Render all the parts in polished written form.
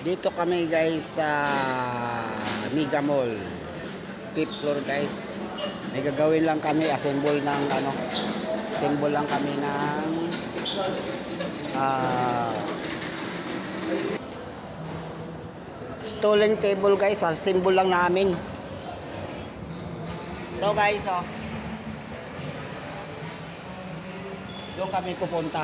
Dito kami guys sa Mega Mall. 5th floor guys. May gagawin lang kami, assemble ng assemble lang kami ng stalling table guys. Assemble lang namin. Ito guys, oh. Doon kami pupunta.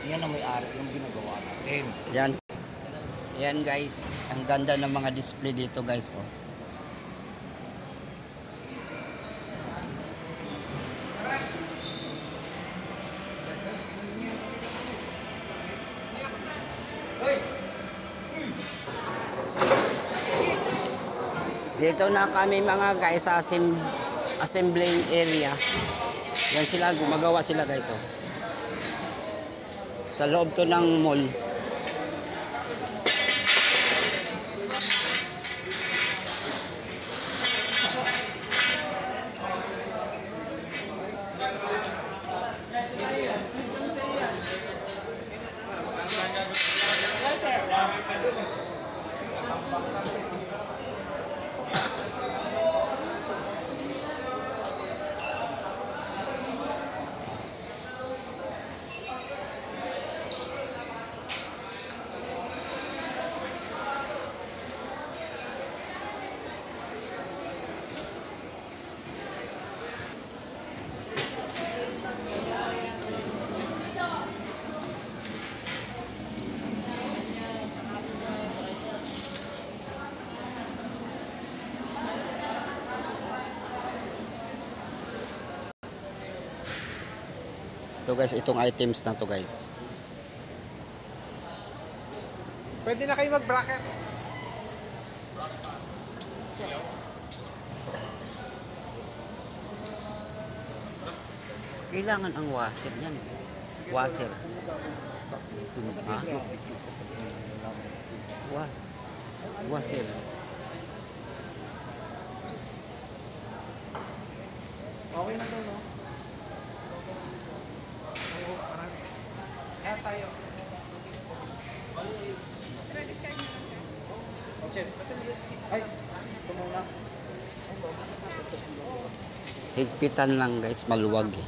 Yan ang may-ari yung ginagawa natin. Yan. Yan guys, ang ganda ng mga display dito guys, oh. Dito na kami mga guys sa assembling area. Yan sila, gumagawa sila guys, oh. Sa loob to ng mall. Ito guys, itong items na to guys. Pwede na kayo mag-bracket. Kailangan ang washer yan. Washer. Washer. Okay na to, no? Kaya tayo. Ito muna. Higpitan lang guys, maluwag eh.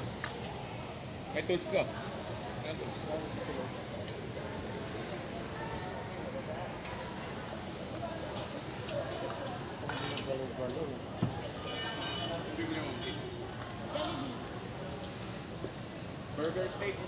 May tools ka? Burger steak.